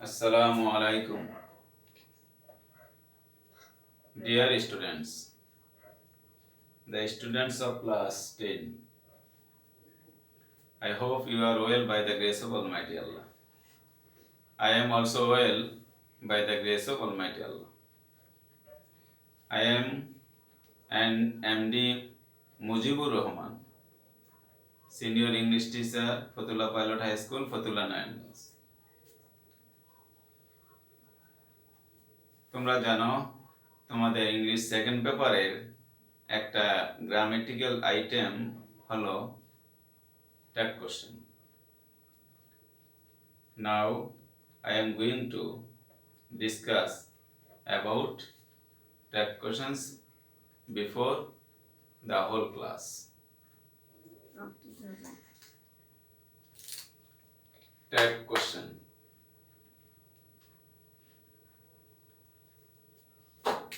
Assalamu alaikum. Dear students, the students of class 10, I hope you are well by the grace of Almighty Allah. I am also well by the grace of Almighty Allah. I am an MD Mujibur Rahman, Senior English Teacher, Fatullah Pilot High School, Fatullah Nayanganj. তোমরা জানো তোমাদের English second পেপারের একটা grammatical item হলো tag question. Now I am going to discuss about tag questions before the whole class. Tag question.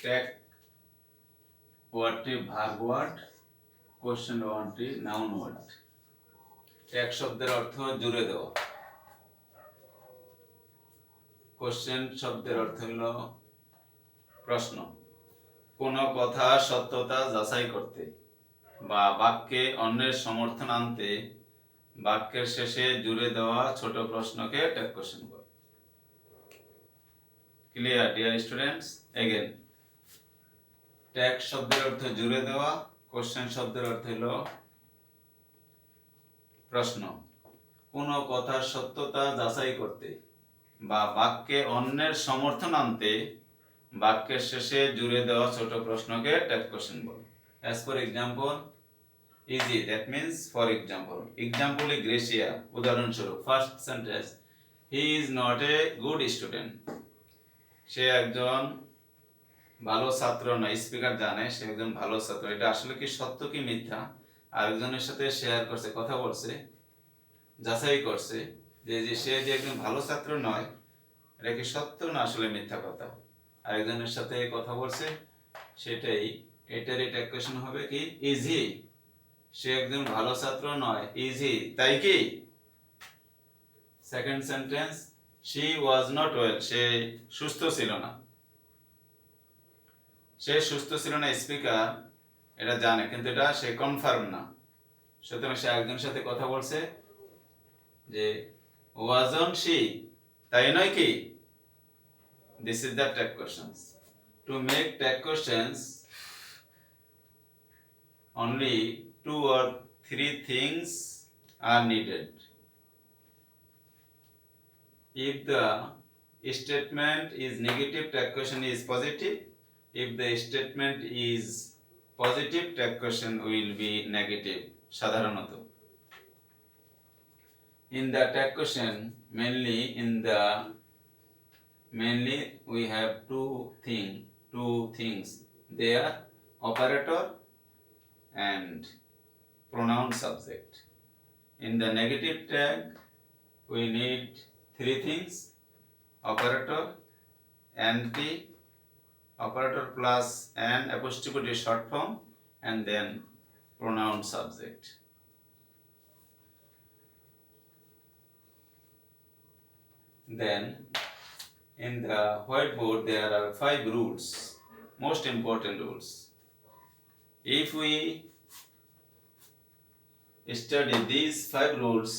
Tag ওয়ার্ডটি verb word, question ওয়ার্ডটি noun word. Tag শব্দের অর্থ জুড়ে দেওয়া। কোশ্চেন শব্দের অর্থ হলো প্রশ্ন। কোনো কথা সত্যতা যাচাই করতে বা বাক্যে অন্যের সমর্থন আনতে বাক্যের শেষে জুড়ে দেওয়া ছোট প্রশ্নকে ট্যাগ কোশ্চেন বলে। Clear dear students? Again, tag শব্দের অর্থ জুড়ে দেওয়া, কোশ্চেন শব্দের অর্থ হলো প্রশ্ন। কোনো কথার সত্যতা যাচাই করতে বা বাক্যে অন্যের সমর্থন আনতে বাক্যের শেষে জুড়ে দেওয়া ছোট প্রশ্নকে ট্যাগ কোশ্চেন বলে। As for example, easy, that means for example. Example is Gracia, উদাহরণস্বরূপ। First sentence, he is not a good student. সে একজন ভালো ছাত্র না। স্পিকার জানে সে একজন ভালো ছাত্র। এটা আসলে কি সত্য কি মিথ্যা আরেকজনের সাথে শেয়ার করছে, কথা বলছে, যাচাই করছে যে সে যে একজন ভালো ছাত্র নয়, এটা কি সত্য না আসলে মিথ্যা কথা। আরেকজনের সাথে কথা বলছে, সেটাই এটার ট্যাগ কোশ্চেন হবে কি ইজি। সে একজন ভালো ছাত্র নয়, ইজি, তাই কি? Second sentence, she was not well, সে সুস্থ ছিল না। সে সুস্থ ছিল না, স্পিকার এটা জানে কিন্তু এটা সে কনফার্ম না। সুতরাং সে একজনের সাথে কথা বলছে যে ওয়াজন শি, তাই নয় কি? This is the tag questions. To make tag questions, only 2 or 3 things are needed. If the statement is negative, tag question is positive. If the statement is positive, tag question will be negative. সাধারণত in the tag question, mainly we have two things. They are operator and pronoun subject. In the negative tag, we need 3 things: operator, NP, operator plus an apostrophe short form, and then pronoun subject. Then in the whiteboard there are 5 rules, most important rules. If we study these 5 rules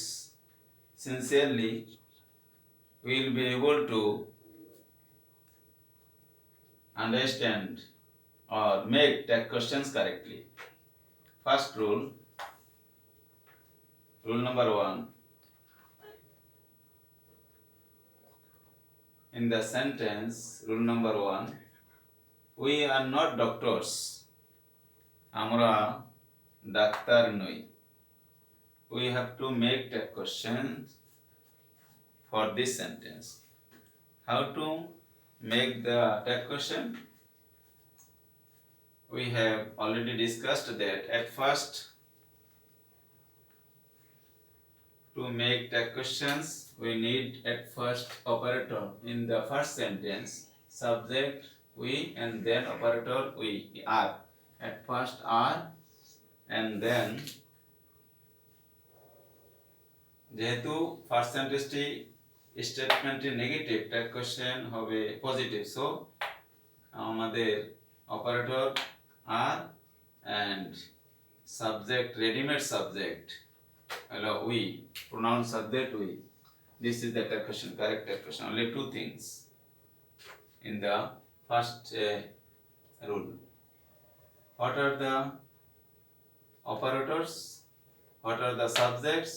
sincerely, we will be able to understand or make tag questions correctly. First rule number 1. In the sentence, rule number 1, we are not doctors. আমরা doctor নই। We have to make the questions for this sentence. How to make the tag question? We have already discussed that at first. To make tag questions, we need at first operator. In the first sentence, subject we and then operator we are. At first are and then, যেহেতু first সেন্টেন্সটি স্টেটমেন্টটি negative, tag question হবে positive. So আমাদের operator আর and subject, readymade subject হলো we, pronoun subject we. This is the tag question, correct tag question. Only two things in the first rule. What are the operators? What are the subjects,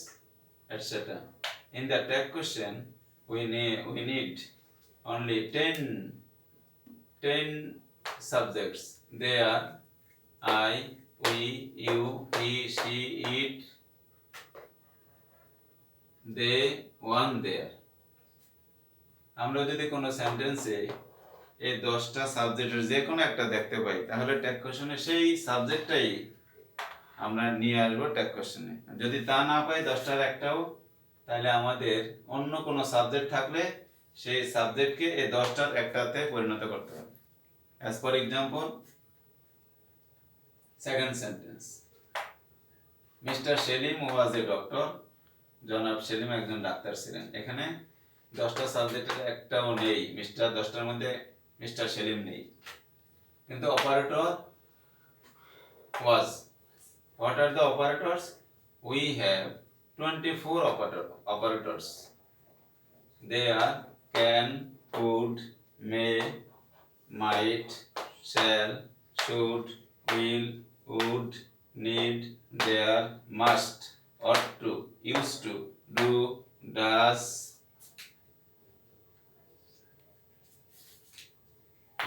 etc. In the tag question, we need only 10 subjects. They are I, we, you, he, she, it, they, one, there. আমরা যদি কোনো সেন্টেন্সে এই 10টা সাবজেক্টের যে কোনো একটা দেখতে পাই, তাহলে ট্যাগ কোশ্চেনে সেই সাবজেক্টটাই আমরা নিয়ে আসবো ট্যাগ কোশ্চেনে। যদি তা না পাই 10টার একটাও, তাহলে আমাদের অন্য কোনো সাবজেক্ট থাকলে সেই সাবজেক্টকে এই 10টার একটাতে পরিণত করতে হবে। As for example, second sentence, mister Selim was a doctor. জনাব সেলিম একজন ডাক্তার ছিলেন। এখানে 10টা সাবজেক্টের একটাও নেই, মিস্টার 10টার মধ্যে মিস্টার সেলিম নেই, কিন্তু operator was. What are the operators? We have 24 operators. They are can, could, may, might, shall, should, will, would, need, dare, must, ought to, used to, do, does,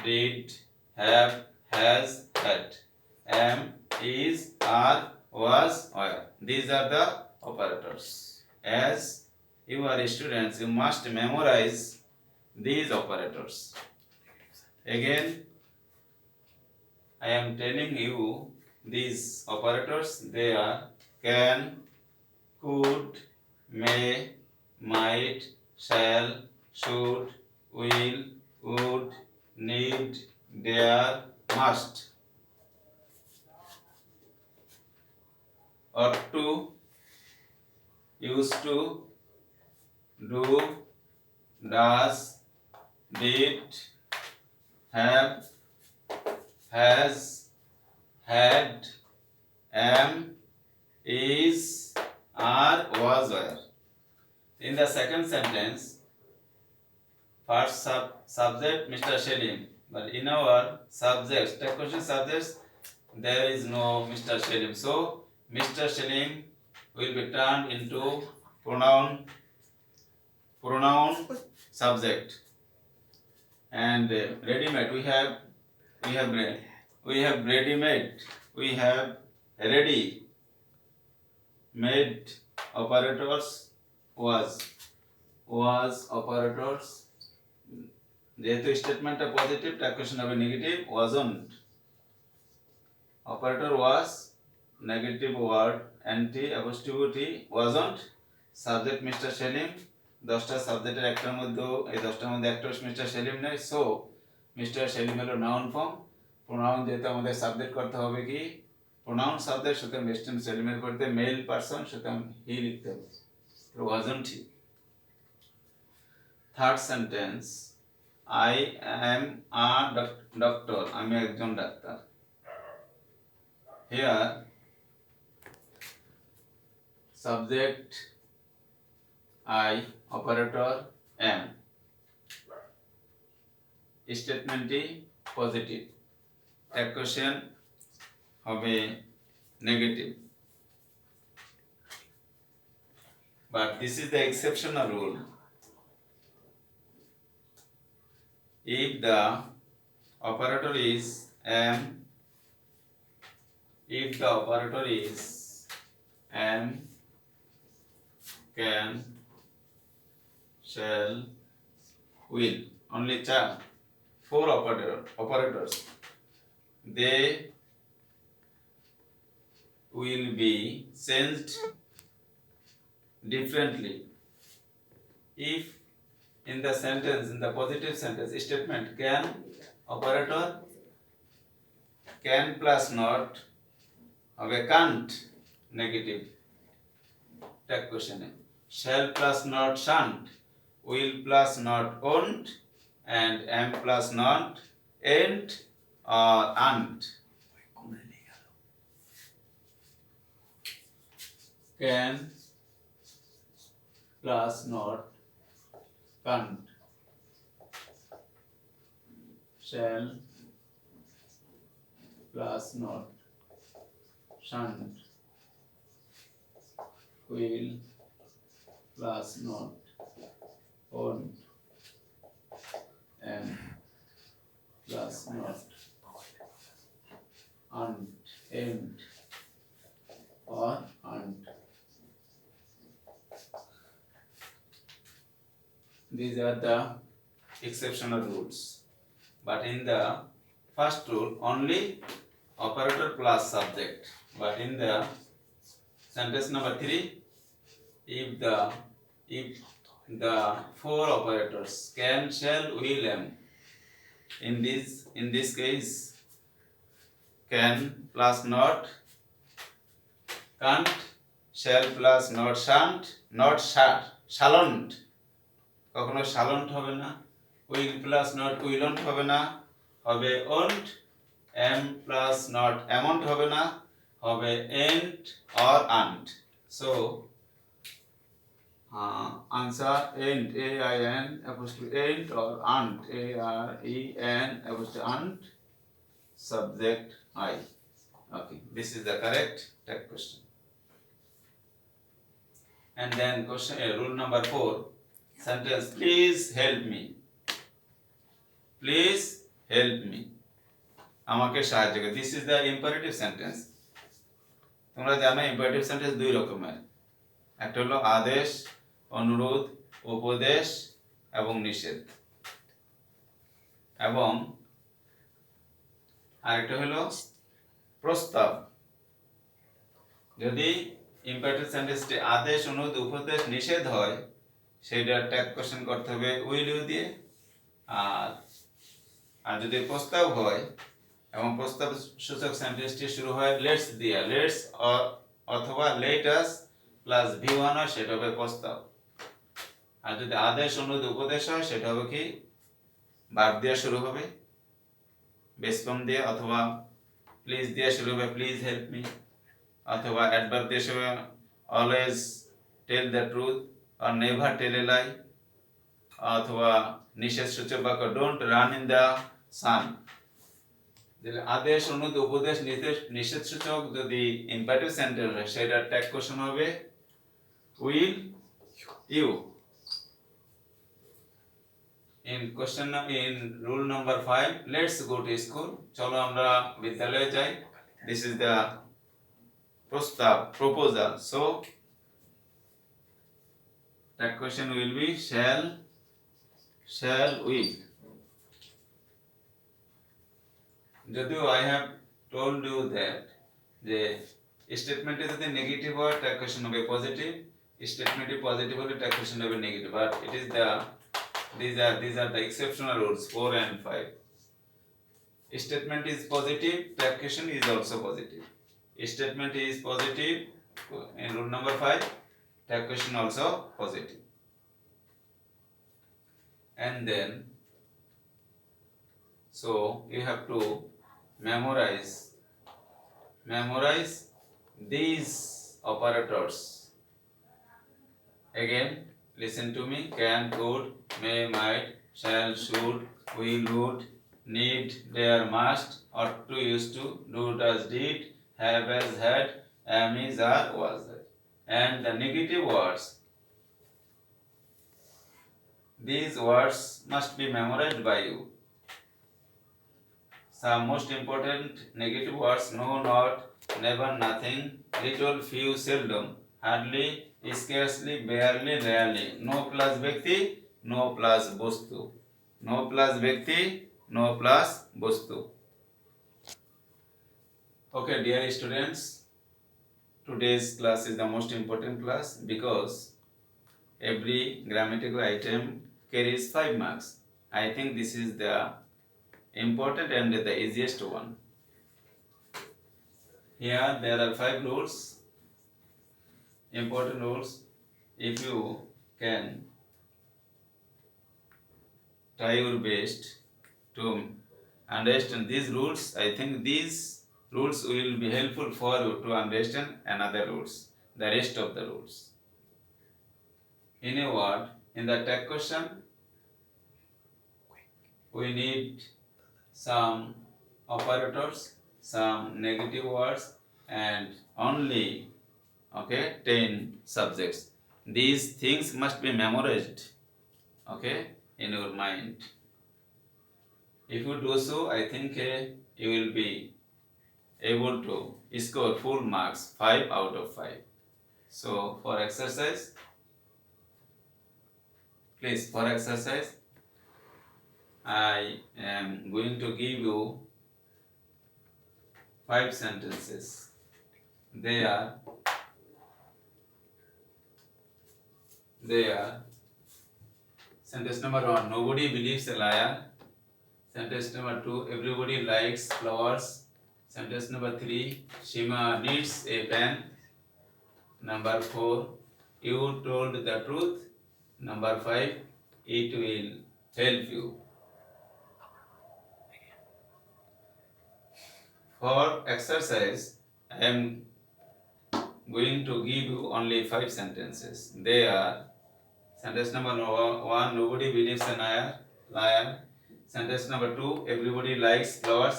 did, have, has, had, am, is, are, was, were. These are the operators. As you are students, you must memorize these operators. Again, I am telling you these operators. They are can, could, may, might, shall, should, will, would, need, dare, must, ought to, used to, do, does, did, have, has, had, am, is, are, was, were. In the second sentence, first subject Mr. Selim, but in our subjects, tag question subjects, there is no Mr. Selim. So Mr. Selim will be turned into pronoun subject. And ready-made, we have ready-made, we have ready-made operators was operators. যেহেতু স্টেটমেন্টটা positive, tag question হবে negative, wasn't. Operator was, negative word, anti apostrophe wasn't. Subject Mr. Selim, 10টা সাবজেক্টের একটার মধ্যে, এই 10টার মধ্যে একটা mister Selim নেই। সো মিস্টার সেলিম হলো নাউন ফর্ম। প্রোনাউন যেহেতু আমাদের সাবজেক্ট করতে হবে কি প্রোনাউন সাবজেক্ট, সুতরাং মিস্টার সেলিমের পরিবর্তে মেল পারসন, সুতরাং হি লিখতে হবে, wasn't he. Third sentence, I am a doctor. আমি একজন ডাক্তার। Here subject I, operator am. স্টেটমেন্টটি পজিটিভ, ট্যাগ কোশ্চেন হবে negative. But this is the exceptional rule. If the operator is am, if the operator is am, can, shall, will, only 4 operators, they will be changed differently. If in the sentence, in the positive sentence statement, can operator, can plus not হবে can't, negative, tag question. Shall plus not shan't, will plus not won't, and am plus not ain't or aren't. Can plus not can't, shall plus not shan't, will plus not won't, and plus not ain't or aren't. These are the exceptional rules. But in the first rule, only operator plus subject. But in the sentence number 3, if the four operators can, shall, will, am, in this case, can plus not can't, shall plus not shan't, not shalln't, কখনো shalln't হবে না, will plus not willn't হবে না, হবে won't, am plus not amn't হবে না, হবে ain't or aren't. So answer ain't, A-I-N apostrophe ain't, or aren't, A-R-E-N apostrophe aren't, subject I. Okay, this is the correct tag question. And then question rule number 4, sentence please help me. Please help me, আমাকে সাহায্য করো. This is the imperative sentence. তোমরা জানো imperative sentence দুই রকমের, একটা হলো আদেশ, অনুরোধ, উপদেশ এবং নিষেধ, এবং আরেকটা হলো প্রস্তাব. যদি ইম্পারেটিভ সেন্টেন্সটি আদেশ, অনুরোধ, উপদেশ, নিষেধ হয়, সেটা ট্যাগ কোশ্চেন করতে হবে উইল ইউ দিয়ে. আর যদি প্রস্তাব হয় এবং প্রস্তাব সূচক সেন্টেন্সটি শুরু হয় লেটস দিয়ে, লেটস অথবা লেট আস প্লাস V1 হয়, সেটা হবে প্রস্তাব. আর যদি আদেশ, অনুরোধ, উপদেশ হয়, সেটা হবে কি ভার্ব দিয়ে শুরু হবে, বেস ফর্ম দিয়ে, অথবা প্লিজ দিয়ে শুরু হবে, প্লিজ হেল্প মি, অথবা অ্যাডভার্ব দিয়ে শুরু হবে, অলওয়েজ টেল দ্য ট্রুথ আর নেভার টেল এ লাই, অথবা নিষেধ সূচক বাক্য don't run in the sun. আদেশ, অনুরোধ, উপদেশ, নিষেধ সূচক যদি ইম্পারেটিভ সেন্টেন্স হয়, সেটা ট্যাগ কোশ্চেন হবে will you. In rule number 5, let's go to school. চলো আমরা বিদ্যালয়ে যাই. This is the প্রস্তাব, proposal. So that question will be shall we. যদিও I have told you that যে স্টেটমেন্টে যদি নেগেটিভ হয় ট্যাগ কোশ্চেন হবে পজিটিভ, স্টেটমেন্টে পজিটিভ হলে ট্যাগ কোশ্চেন হবে negative. But it is the these are the exceptional rules 4 and 5. Statement is positive, tag question is also positive. Statement is positive in rule number 5, tag question also positive. And then so you have to memorize these operators. Again, listen to me. Can, could, may, might, shall, should, will, would, need, dare, must, ought to, used to, do, does, did, have, has, had, am, is, are, was, that. And the negative words, these words must be memorized by you. Some most important negative words: no, not, never, nothing, little, few, seldom, hardly, scarcely, barely, rarely. No plus ব্যক্তি, no plus বস্তু. No plus ব্যক্তি, no plus বস্তু. Okay, dear students, today's class is the most important class because every grammatical item carries 5 marks. I think this is the important and the easiest one. Here there are 5 rules, important rules. If you can try your best to understand these rules. I think these rules will be helpful for you to understand another rules, the rest of the rules. In a word, in the tag question, we need some operators, some negative words, and only 10 subjects. These things must be memorized, in your mind. If you do so, I think you will be able to score full marks, 5 out of 5. So for exercise, please, for exercise, I am going to give you 5 sentences. They are sentence number 1, nobody believes a liar. Sentence number 2, everybody likes flowers. Sentence number 3, Shima needs a pen. Number 4, you told the truth. Number 5, it will help you. For exercise, I am going to give you only 5 sentences. They are sentence number 1, nobody believes a liar. Sentence number 2, everybody likes flowers.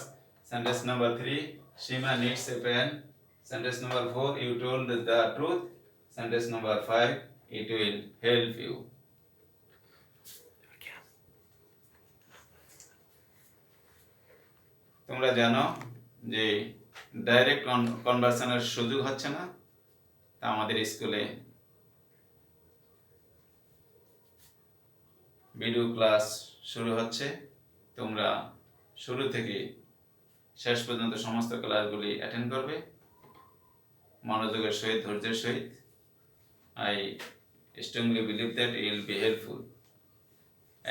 Sentence number 3, Shima needs a pen. Sentence number 4, you told the truth. Sentence number 5, it will help you. তোমরা জানো যে direct কনভার্সনের সুযোগ হচ্ছে না, তা আমাদের স্কুলে video class শুরু হচ্ছে। তোমরা শুরু থেকে শেষ পর্যন্ত সমস্ত ক্লাসগুলি অ্যাটেন্ড করবে মনোযোগের সহিত, ধৈর্যের সহিত। I strongly believe that it will be helpful.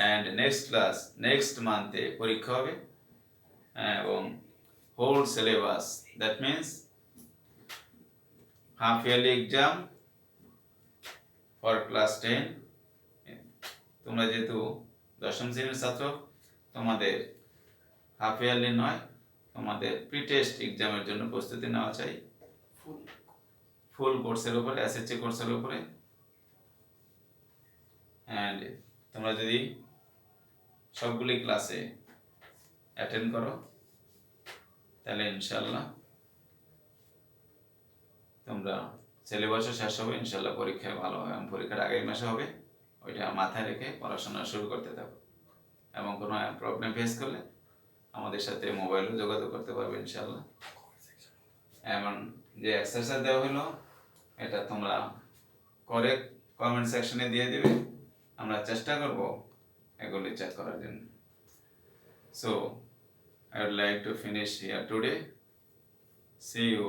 And next month পরীক্ষা হবে এবং whole syllabus, that means half yearly exam for class 10। তোমরা যেহেতু 10ম শ্রেণীর ছাত্র, তোমাদের হাফ ইয়ারলি নয়, তোমাদের প্রি টেস্ট এক্সামের জন্য প্রস্তুতি নেওয়া চাই ফুল কোর্সের উপরে, এসএসসি কোর্সের উপরে। অ্যান্ড তোমরা যদি সবগুলি ক্লাসে অ্যাটেন্ড করো তাহলে ইনশাল্লাহ তোমরা সিলেবাসও শেষ হবে, ইনশাল্লাহ পরীক্ষায় ভালো হবে। এবং পরীক্ষার আগের মাসে হবে, ওইটা মাথায় রেখে পড়াশোনা শুরু করতে থাকো। এবং কোনো প্রবলেম ফেস করলে আমাদের সাথে মোবাইলে যোগাযোগ করতে পারবে ইনশাল্লাহ। এমন যে এক্সারসাইজ দেওয়া হলো, এটা তোমরা করে কমেন্ট সেকশনে দিয়ে দিবে, আমরা চেষ্টা করব এগুলি চেক করার জন্য। So I would like to finish here today. See you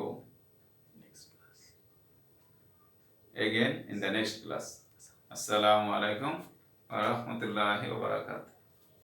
again in the next class. Assalamu alaikum wa rahmatullahi wa barakatuh.